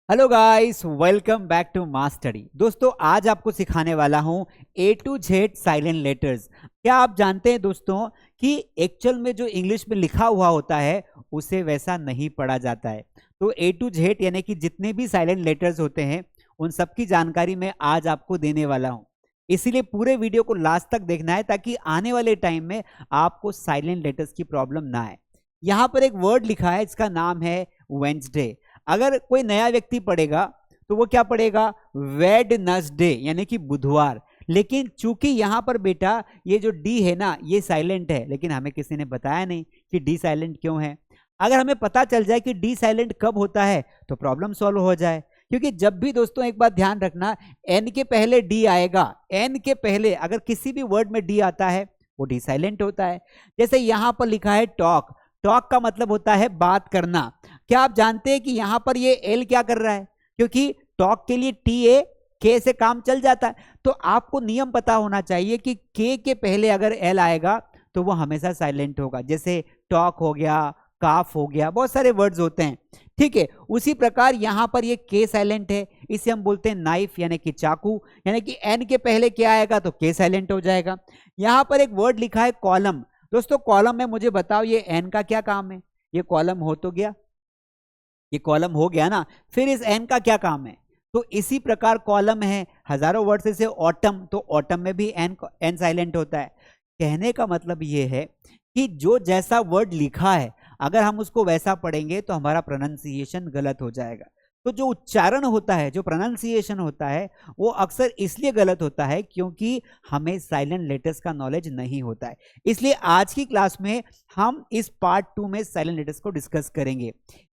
Hello guys, welcome back to Mass Study. दोस्तों, आज आपको सिखाने वाला हूं A to Z silent letters. क्या आप जानते हैं दोस्तों कि एक्चुअल में जो इंग्लिश में लिखा हुआ होता है उसे वैसा नहीं पढ़ा जाता है। तो ए टू जेड यानी कि जितने भी साइलेंट लेटर्स होते हैं उन सब की जानकारी मैं आज आपको देने वाला हूं। इसीलिए पूरे वीडियो को लास्ट तक देखना है ताकि आने वाले टाइम में आपको साइलेंट लेटर्स की प्रॉब्लम ना आए। यहां पर एक वर्ड लिखा है, इसका नाम है वेंसडे। अगर कोई नया व्यक्ति पढ़ेगा तो वो क्या पढ़ेगा? वेडनसडे यानी कि बुधवार। लेकिन चूंकि यहां पर बेटा ये जो डी है ना ये साइलेंट है, लेकिन हमें किसी ने बताया नहीं कि डी साइलेंट क्यों है। अगर हमें पता चल जाए कि डी साइलेंट कब होता है तो प्रॉब्लम सॉल्व हो जाए। क्योंकि जब भी दोस्तों एक बात ध्यान रखना, एन के पहले डी आएगा, एन के पहले अगर किसी भी वर्ड में डी आता है वो डी साइलेंट होता है। जैसे यहां पर लिखा है टॉक, टॉक का मतलब होता है बात करना। क्या आप जानते हैं कि यहां पर ये एल क्या कर रहा है? क्योंकि टॉक के लिए टी ए के से काम चल जाता है। तो आपको नियम पता होना चाहिए कि के पहले अगर एल आएगा तो वो हमेशा साइलेंट होगा। जैसे टॉक हो गया, काफ हो गया, बहुत सारे वर्ड्स होते हैं, ठीक है। उसी प्रकार यहां पर ये के साइलेंट है, इसे हम बोलते हैं नाइफ यानी कि चाकू। यानी कि एन के पहले क्या आएगा तो के साइलेंट हो जाएगा। यहां पर एक वर्ड लिखा है कॉलम। दोस्तों कॉलम में मुझे बताओ ये एन का क्या काम है? ये कॉलम हो तो गया, ये कॉलम हो गया ना, फिर इस एन का क्या काम है? तो इसी प्रकार कॉलम है, हजारों वर्ड से ऑटम, तो ऑटम में भी एन साइलेंट होता है। कहने का मतलब ये है कि जो जैसा वर्ड लिखा है अगर हम उसको वैसा पढ़ेंगे तो हमारा प्रोनाउंसिएशन गलत हो जाएगा। तो जो उच्चारण होता है, जो प्रोनाउंसिएशन होता है, वो अक्सर इसलिए गलत होता है क्योंकि हमें साइलेंट लेटर्स का नॉलेज नहीं होता है। इसलिए आज की क्लास में हम इस पार्ट 2 में साइलेंट लेटर्स को डिस्कस करेंगे।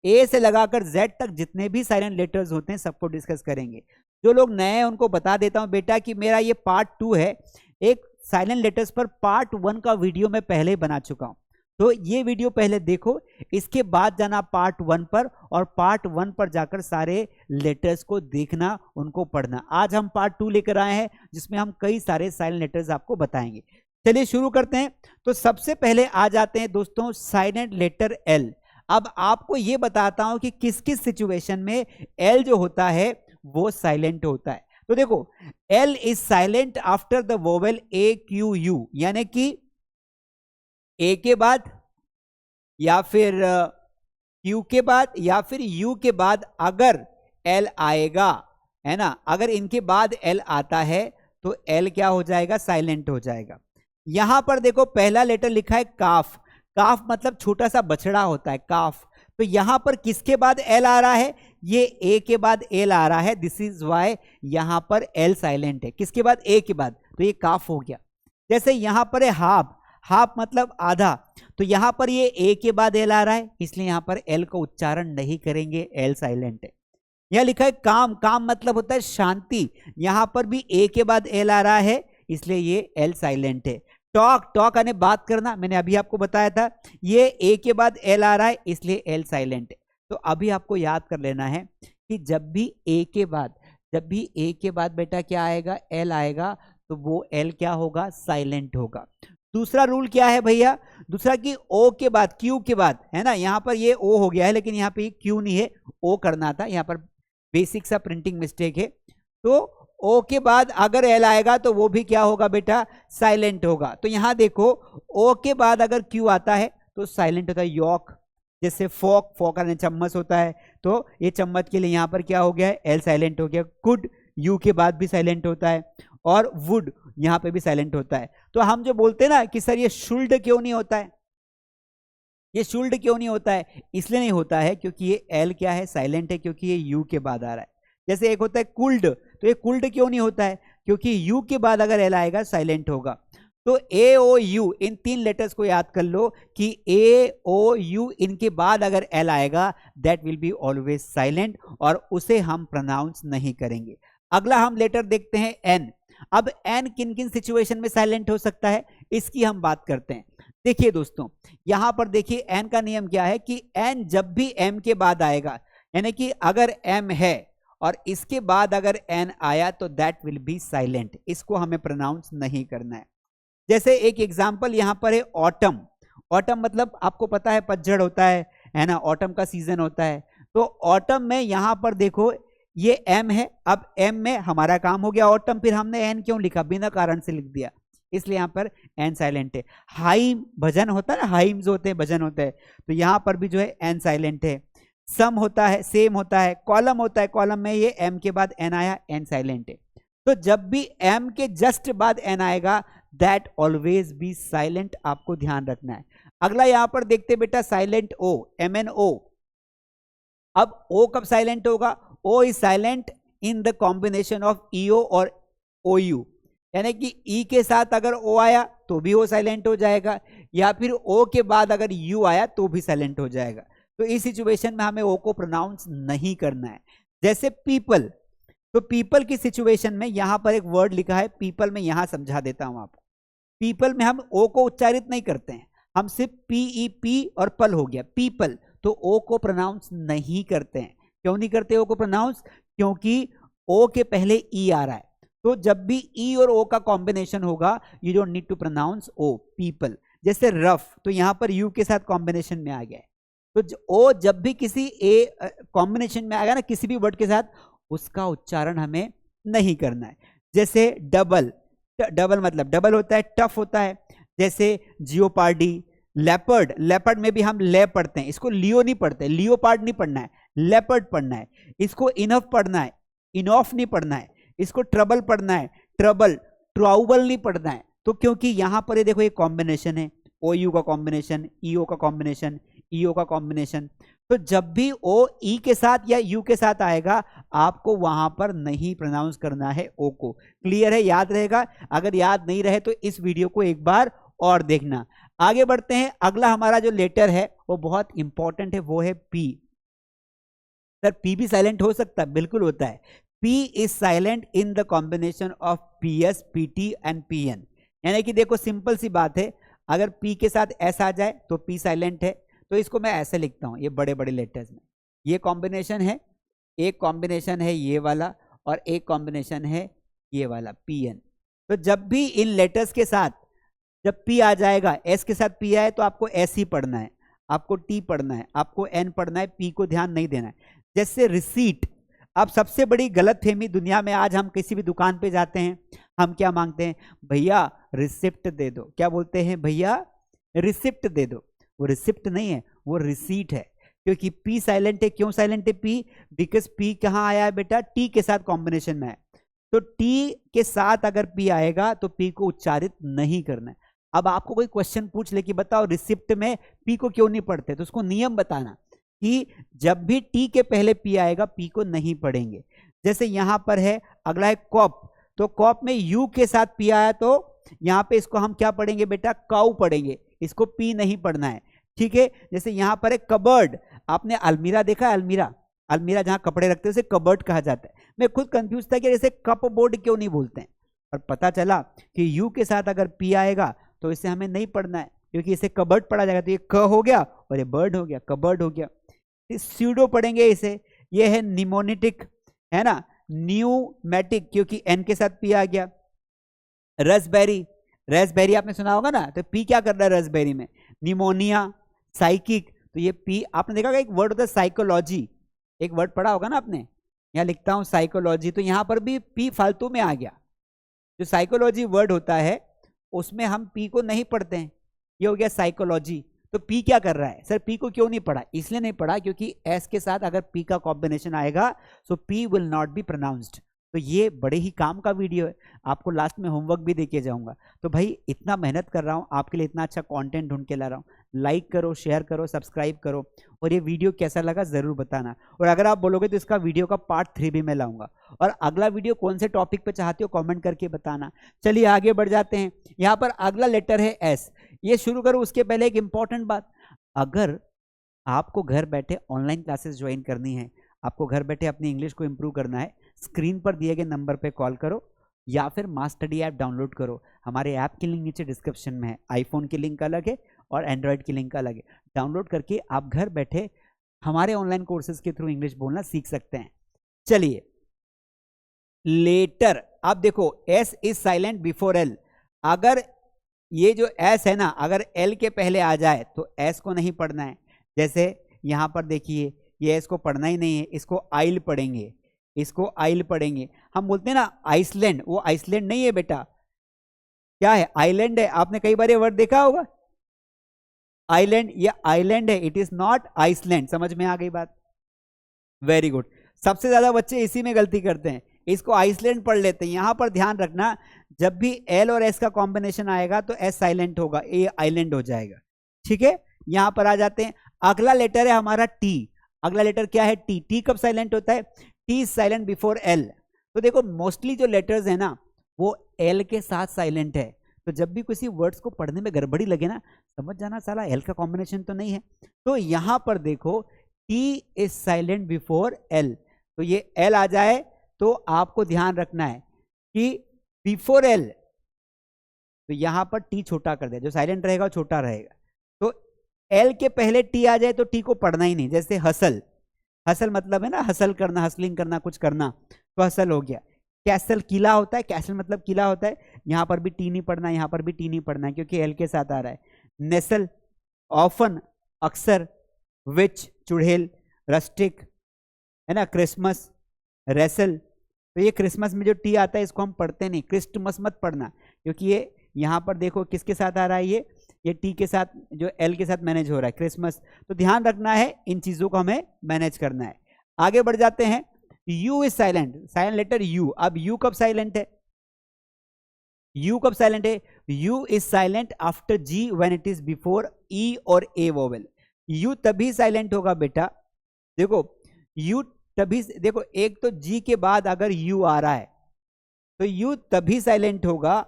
ए से लगाकर जेड तक जितने भी साइलेंट लेटर्स होते हैं सबको डिस्कस करेंगे। जो लोग नए हैं उनको बता देता हूं बेटा कि मेरा ये पार्ट 2 है। एक साइलेंट लेटर्स पर पार्ट 1 का वीडियो मैं पहले ही बना चुका हूं, तो ये वीडियो पहले देखो, इसके बाद जाना पार्ट 1 पर, और पार्ट 1 पर जाकर सारे लेटर्स को देखना, उनको पढ़ना। आज हम पार्ट 2 लेकर आए हैं जिसमें हम कई सारे साइलेंट लेटर्स आपको बताएंगे। चलिए शुरू करते हैं। तो सबसे पहले आ जाते हैं दोस्तों साइलेंट लेटर एल। अब आपको ये बताता हूं कि किस किस सिचुएशन में एल जो होता है वो साइलेंट होता है। तो देखो, L is silent after the vowel A Q U, यानी कि ए के बाद या फिर क्यू के बाद या फिर यू के बाद अगर एल आएगा, है ना, अगर इनके बाद एल आता है तो एल क्या हो जाएगा? साइलेंट हो जाएगा। यहां पर देखो पहला लेटर लिखा है काफ। काफ मतलब छोटा सा बछड़ा होता है, काफ। तो यहां पर किसके बाद एल आ रहा है? ये ए के बाद एल आ रहा है, दिस इज वाई यहां पर एल साइलेंट है। किसके बाद? ए के बाद, तो ये काफ हो गया। जैसे यहां पर है हाफ, हाफ मतलब आधा, तो यहां पर ये ए के बाद एल आ रहा है, इसलिए यहां पर एल को उच्चारण नहीं करेंगे, एल साइलेंट है। यह लिखा है काम, काम मतलब होता है शांति, यहां पर भी ए के बाद एल आ रहा है, इसलिए ये एल साइलेंट है। टॉक, टॉक यानी बात करना, मैंने अभी आपको बताया था, ये ए के बाद एल आ रहा है, इसलिए एल साइलेंट है। तो अभी आपको याद कर लेना है कि जब भी ए के बाद बेटा क्या आएगा? एल आएगा, तो वो एल क्या होगा? साइलेंट होगा। दूसरा रूल क्या है भैया? दूसरा कि ओ के बाद, क्यू के बाद, है ना, यहां पर ये ओ हो गया है लेकिन यहां पे क्यू नहीं है, ओ करना था, यहां पर बेसिक सा प्रिंटिंग मिस्टेक है। तो ओ के बाद अगर एल आएगा तो वो भी क्या होगा बेटा? साइलेंट होगा। तो यहां देखो, ओ के बाद अगर क्यू आता है तो साइलेंट होता है। यॉक, जैसे फोक, फोक यानी चम्मच होता है, तो ये चम्मच के लिए यहां पर क्या हो गया है? एल साइलेंट हो गया। कुड, यू के बाद भी साइलेंट होता है, और वुड यहां पे भी साइलेंट होता है। तो हम जो बोलते हैं ना कि सर ये शुल्ड क्यों नहीं होता है, ये शुल्ड क्यों नहीं होता है, इसलिए नहीं होता है क्योंकि ये एल क्या है? साइलेंट है, क्योंकि ये यू के बाद आ रहा है। जैसे एक होता है कुल्ड, तो ये कुल्ड क्यों नहीं होता है? क्योंकि यू के बाद अगर एल आएगा साइलेंट होगा। तो ए ओ यू, इन 3 लेटर्स को याद कर लो कि ए ओ यू इनके बाद अगर एल आएगा that will be always silent, और उसे हम प्रोनाउंस नहीं करेंगे। अगला हम लेटर देखते हैं एन। अब एन किन किन सिचुएशन में साइलेंट हो सकता है इसकी हम बात करते हैं। देखिए दोस्तों, यहां पर देखिए एन का नियम क्या है कि एन जब भी एम के बाद आएगा, यानी कि अगर एम है और इसके बाद अगर एन आया तो दैट विल बी साइलेंट, इसको हमें प्रोनाउंस नहीं करना है। जैसे एक एग्जांपल यहां पर है ऑटम। ऑटम मतलब आपको पता है पतझड़ होता है ना, ऑटम का सीजन होता है। तो ऑटम में यहां पर देखो ये एम है, अब एम में हमारा काम हो गया ऑटम, फिर हमने एन क्यों लिखा, बिना कारण से लिख दिया, इसलिए यहां पर एन साइलेंट है। हाइम भजन होता है ना, हाइम्स होते हैं, भजन होता है, तो यहां पर भी जो है एन साइलेंट है। सम होता है, सेम होता है, कॉलम होता है, कॉलम में ये एम के बाद एन आया, एन साइलेंट है। तो जब भी एम के जस्ट बाद एन आएगा दैट ऑलवेज बी साइलेंट, आपको ध्यान रखना है। अगला यहां पर देखते बेटा silent O, M N O. अब ओ कब साइलेंट होगा, O is silent in the combination of E O और ओ यू, यानी कि ई के साथ अगर ओ आया तो भी ओ साइलेंट हो जाएगा, या फिर ओ के बाद अगर यू आया तो भी साइलेंट हो जाएगा। तो इस सिचुएशन में हमें ओ को प्रोनाउंस नहीं करना है। जैसे पीपल, तो पीपल की सिचुएशन में यहां पर एक वर्ड लिखा है पीपल में, यहां समझा देता हूं आपको। पीपल में हम ओ को उच्चारित नहीं करते हैं, हम सिर्फ पी पी और पल हो गया पीपल, तो ओ को प्रोनाउंस नहीं करते हैं। क्यों नहीं करते ओ को प्रोनाउंस, क्योंकि ओ के पहले ई आ रहा है, तो जब भी ई और ओ का कॉम्बिनेशन होगा you don't need to pronounce O, people. जैसे रफ, तो यहां पर यू के साथ कॉम्बिनेशन में आ गया है, तो ओ जब भी किसी ए कॉम्बिनेशन में आएगा ना किसी भी वर्ड के साथ, उसका उच्चारण हमें नहीं करना है। जैसे डबल, डबल मतलब डबल होता है, टफ होता है। जैसे जियोपार्डी, लेपर्ड, लेपर्ड में भी हम ले पढ़ते हैं, इसको लियो नहीं पढ़ते, लियोपार्ड नहीं पढ़ना है, लेपर्ड पढ़ना है। इसको इनफ पढ़ना है, इनॉफ नहीं पढ़ना है। इसको ट्रबल पढ़ना है, ट्रबल, ट्राउबल नहीं पढ़ना है। तो क्योंकि यहां पर ये देखो ये कॉम्बिनेशन है, ओ यू का कॉम्बिनेशन, ईओ का कॉम्बिनेशन, ईओ का कॉम्बिनेशन, तो जब भी ओ ई के साथ या यू के साथ आएगा आपको वहां पर नहीं प्रोनाउंस करना है ओ को। क्लियर है, याद रहेगा? अगर याद नहीं रहे तो इस वीडियो को एक बार और देखना। आगे बढ़ते हैं, अगला हमारा जो लेटर है वो बहुत इंपॉर्टेंट है, वो है पी। सर पी भी साइलेंट हो सकता है? बिल्कुल होता है। P is silent in the combination of P S, P T and P N. यानी कि देखो सिंपल सी बात है, अगर पी के साथ एस आ जाए तो पी साइलेंट है। तो इसको मैं ऐसे लिखता हूं, ये बड़े बड़े लेटर्स में, ये कॉम्बिनेशन है, एक कॉम्बिनेशन है ये वाला, और एक कॉम्बिनेशन है ये वाला पी एन। तो जब भी इन लेटर्स के साथ जब पी आ जाएगा, एस के साथ पी आए तो आपको एस ही पढ़ना है, आपको टी पढ़ना है, आपको एन पढ़ना है, पी को ध्यान नहीं देना है। जैसे रिसीट, अब सबसे बड़ी गलतफहमी दुनिया में, आज हम किसी भी दुकान पे जाते हैं, हम क्या मांगते हैं, भैया रिसिप्ट दे दो। क्या बोलते हैं? भैया रिसिप्ट दे दो। वो रिसिप्ट नहीं है, वो रिसीट है, क्योंकि पी साइलेंट है। क्यों साइलेंट है पी? बिकॉज पी कहाँ आया है बेटा? टी के साथ कॉम्बिनेशन में है, तो टी के साथ अगर पी आएगा तो पी को उच्चारित नहीं करना है। अब आपको कोई क्वेश्चन पूछ ले कि बताओ रिसिप्ट में पी को क्यों नहीं पढ़ते, तो उसको नियम बताना कि जब भी टी के पहले पी आएगा पी को नहीं पढ़ेंगे। जैसे यहां पर है, अगला है कॉप, तो कॉप में यू के साथ पी आया तो यहां पे इसको हम क्या पढ़ेंगे बेटा? काउ पढ़ेंगे, इसको पी नहीं पढ़ना है, ठीक है। जैसे यहां पर है कबर्ड, आपने अलमीरा देखा है? अलमीरा, अलमीरा जहां कपड़े रखते हैं उसे कबर्ड कहा जाता है। मैं खुद कंफ्यूज था कि जैसे कप बोर्ड क्यों नहीं बोलते हैं, और पता चला कि यू के साथ अगर पी आएगा तो इसे हमें नहीं पढ़ना है, क्योंकि इसे कबर्ड पढ़ा जाएगा, तो ये क हो गया और ये बर्ड हो गया, कबर्ड हो गया। स्यूडो पढ़ेंगे इसे, ये है निमोनिटिक, है ना, न्यूमेटिक, क्योंकि एन के साथ पी आ गया। रसबेरी, रेसबेरी आपने सुना होगा ना, तो पी क्या कर रहा है रसबेरी में? निमोनिया, साइकिक, तो ये पी। आपने देखा एक वर्ड होता है साइकोलॉजी, एक वर्ड पढ़ा होगा ना आपने, यहां लिखता हूं साइकोलॉजी, तो यहां पर भी पी फालतू में आ गया। जो साइकोलॉजी वर्ड होता है उसमें हम पी को नहीं पढ़ते हैं, ये हो गया साइकोलॉजी। तो पी क्या कर रहा है? सर पी को क्यों नहीं पढ़ा? इसलिए नहीं पढ़ा क्योंकि एस के साथ अगर पी का कॉम्बिनेशन आएगा so P will not be pronounced. तो ये बड़े ही काम का वीडियो है, आपको लास्ट में होमवर्क भी देके जाऊंगा। तो भाई इतना मेहनत कर रहा हूँ आपके लिए, इतना अच्छा कंटेंट ढूंढ के ला रहा हूँ, लाइक करो, शेयर करो, सब्सक्राइब करो, और ये वीडियो कैसा लगा जरूर बताना। और अगर आप बोलोगे तो इसका वीडियो का पार्ट 3 भी मैं लाऊंगा, और अगला वीडियो कौन से टॉपिक पे चाहते हो कमेंट करके बताना। चलिए आगे बढ़ जाते हैं। यहाँ पर अगला लेटर है एस। ये शुरू करो उसके पहले एक इंपॉर्टेंट बात, अगर आपको घर बैठे ऑनलाइन क्लासेस ज्वाइन करनी है, आपको घर बैठे अपनी इंग्लिश को इंप्रूव करना है, स्क्रीन पर दिए गए नंबर पे कॉल करो या फिर मास्टडी ऐप डाउनलोड करो। हमारे ऐप की लिंक नीचे डिस्क्रिप्शन में है, आईफोन की लिंक अलग है और एंड्रॉयड की लिंक अलग है। डाउनलोड करके आप घर बैठे हमारे ऑनलाइन कोर्सेज के थ्रू इंग्लिश बोलना सीख सकते हैं। चलिए लेटर, आप देखो S is silent before L. अगर ये जो एस है ना, अगर एल के पहले आ जाए तो एस को नहीं पढ़ना है। जैसे यहां पर देखिए ये एस को पढ़ना ही नहीं है, इसको आइल पढ़ेंगे, इसको आइल पढ़ेंगे। हम बोलते हैं ना आइसलैंड, वो आइसलैंड नहीं है बेटा, क्या है, आइलैंड है। आपने कई बार ये वर्ड देखा होगा आइलैंड, ये आइलैंड है, इट इज नॉट आइसलैंड। समझ में आ गई बात, वेरी गुड। सबसे ज्यादा बच्चे इसी में गलती करते हैं, इसको आइसलैंड पढ़ लेते हैं। यहां पर ध्यान रखना, जब भी एल और एस का कॉम्बिनेशन आएगा तो एस साइलेंट होगा, ए आइलैंड हो जाएगा, ठीक है। यहां पर आ जाते हैं, अगला लेटर है हमारा टी। अगला लेटर क्या है, टी। टी कब साइलेंट होता है, T is silent before L. तो देखो मोस्टली जो लेटर्स है ना वो एल के साथ साइलेंट है, तो जब भी किसी वर्ड्स को पढ़ने में गड़बड़ी लगे ना, समझ जाना साला एल का कॉम्बिनेशन तो नहीं है। तो यहां पर देखो T is silent before L, तो ये एल आ जाए तो आपको ध्यान रखना है कि बिफोर एल, तो यहां पर टी छोटा कर दिया, जो साइलेंट रहेगा वो छोटा रहेगा। तो एल के पहले टी आ जाए तो टी को पढ़ना ही नहीं। जैसे हसल, हसल मतलब है ना हसल करना, हसलिंग करना, कुछ करना, तो हसल हो गया। कैसल किला होता है, कैसल मतलब किला होता है, यहां पर भी टी नहीं पढ़ना, यहां पर भी टी नहीं पढ़ना है क्योंकि एल के साथ आ रहा है। नेसल, ऑफन, अक्सर, विच चुड़ैल, रस्टिक है ना, क्रिसमस, रेसल। तो ये क्रिसमस में जो टी आता है इसको हम पढ़ते नहीं, क्रिस्टमस मत पढ़ना क्योंकि ये यहां पर देखो किसके साथ आ रहा है, ये टी के साथ, जो एल के साथ मैनेज हो रहा है, क्रिसमस। तो ध्यान रखना है, इन चीजों को हमें मैनेज करना है। आगे बढ़ जाते हैं, U is silent, silent letter U. अब यू कब साइलेंट है, यू कब साइलेंट है, U is silent after G when it is before E और ए वोवेल। यू तभी साइलेंट होगा बेटा, देखो यू तभी, देखो एक तो जी के बाद अगर यू आ रहा है तो यू तभी साइलेंट होगा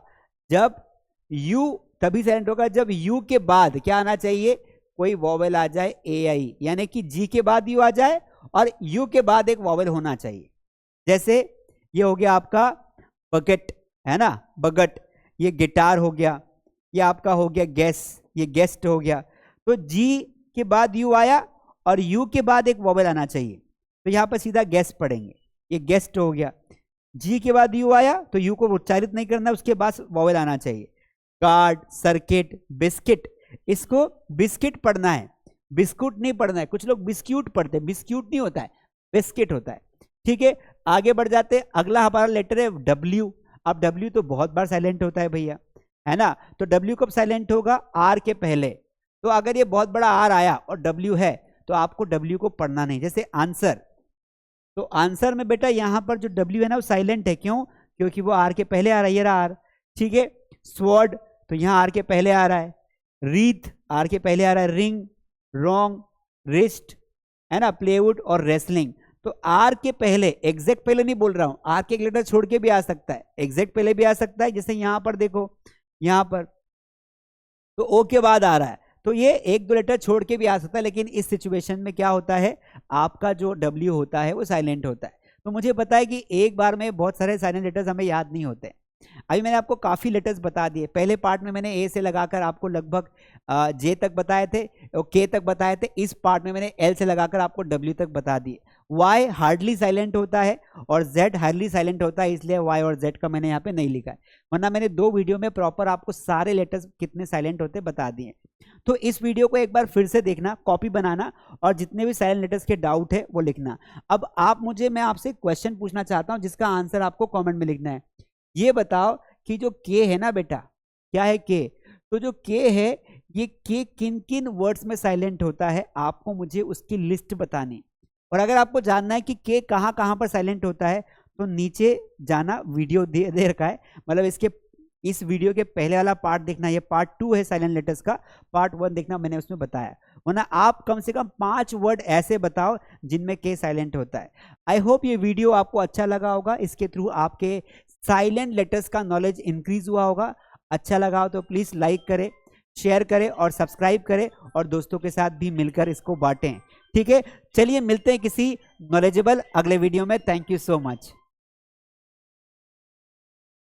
जब यू तभी साइलेंट होगा जब यू के बाद क्या आना चाहिए, कोई वॉवेल आ जाए, ए आई, यानी कि जी के बाद यू आ जाए और यू के बाद एक वॉवेल होना चाहिए। जैसे ये हो गया आपका बकेट, है ना, बगट। ये गिटार हो गया, ये आपका हो गया गैस, ये गेस्ट हो गया। तो जी के बाद यू आया और यू के बाद एक वॉवेल आना चाहिए, तो यहां पर सीधा गेस्ट पढ़ेंगे, ये गेस्ट हो गया। जी के बाद यू आया तो यू को उच्चारित नहीं करना, उसके बाद वॉवेल आना चाहिए। कार्ड, सर्किट, बिस्किट, इसको बिस्किट पढ़ना है, बिस्कुट नहीं पढ़ना है। कुछ लोग बिस्क्यूट पढ़ते हैं, बिस्क्यूट नहीं होता है, बिस्किट होता है, ठीक है। आगे बढ़ जाते हैं, अगला हमारा लेटर है डब्ल्यू। अब डब्ल्यू तो बहुत बार साइलेंट होता है भैया, है ना। तो डब्ल्यू कब साइलेंट होगा, आर के पहले। तो अगर ये बहुत बड़ा आर आया और डब्ल्यू है तो आपको डब्ल्यू को पढ़ना नहीं। जैसे आंसर, तो आंसर में बेटा यहां पर जो डब्ल्यू है ना वो साइलेंट है, क्यों, क्योंकि वो आर के पहले आ रहा है, ये रहा आर, ठीक है। स्वॉर्ड, तो यहां आर के पहले आ रहा है। रीथ, आर के पहले आ रहा है। रिंग, रॉन्ग, रिस्ट, है ना, प्लेवुड और रेसलिंग। तो आर के पहले, एग्जैक्ट पहले नहीं बोल रहा हूं, आर के एक लेटर छोड़ के भी आ सकता है, एग्जैक्ट पहले भी आ सकता है। जैसे यहां पर देखो, यहां पर तो ओ के बाद आ रहा है, तो ये एक दो लेटर छोड़ के भी आ सकता है, लेकिन इस सिचुएशन में क्या होता है, आपका जो डब्ल्यू होता है वो साइलेंट होता है। तो मुझे पता है कि एक बार में बहुत सारे साइलेंट लेटर्स हमें याद नहीं होते। अभी मैंने आपको काफी लेटर्स बता दिए। पहले पार्ट में मैंने ए से लगाकर आपको लगभग जे तक बताए थे और के तक बताए थे। इस पार्ट में मैंने एल से लगाकर आपको डब्ल्यू तक बता दिए। वाई हार्डली साइलेंट होता है और जेड हार्डली साइलेंट होता है, इसलिए वाई और जेड का मैंने यहाँ पे नहीं लिखा है, वरना मैंने 2 वीडियो में प्रॉपर आपको सारे लेटर्स कितने साइलेंट होते बता दिए। तो इस वीडियो को एक बार फिर से देखना, कॉपी बनाना और जितने भी साइलेंट लेटर्स के डाउट है वो लिखना। अब मैं आपसे क्वेश्चन पूछना चाहता हूं जिसका आंसर आपको कमेंट में लिखना है। ये बताओ कि जो के है ना बेटा, क्या है के, तो जो के है ये के किन किन वर्ड्स में साइलेंट होता है, आपको मुझे उसकी लिस्ट बतानी। और अगर आपको जानना है कि के कहां कहां पर साइलेंट होता है तो नीचे जाना, वीडियो दे रखा है, मतलब इस वीडियो के पहले वाला पार्ट देखना, ये पार्ट 2 है साइलेंट लेटर्स का, पार्ट 1 देखना, मैंने उसमें बताया। वरना आप कम से कम 5 वर्ड ऐसे बताओ जिनमें के साइलेंट होता है। आई होप ये वीडियो आपको अच्छा लगा होगा, इसके थ्रू आपके साइलेंट लेटर्स का नॉलेज इंक्रीज हुआ होगा। अच्छा लगा हो तो प्लीज लाइक करें, शेयर करें और सब्सक्राइब करें और दोस्तों के साथ भी मिलकर इसको बांटें, ठीक है। चलिए मिलते हैं किसी नॉलेजेबल अगले वीडियो में। Thank you so much.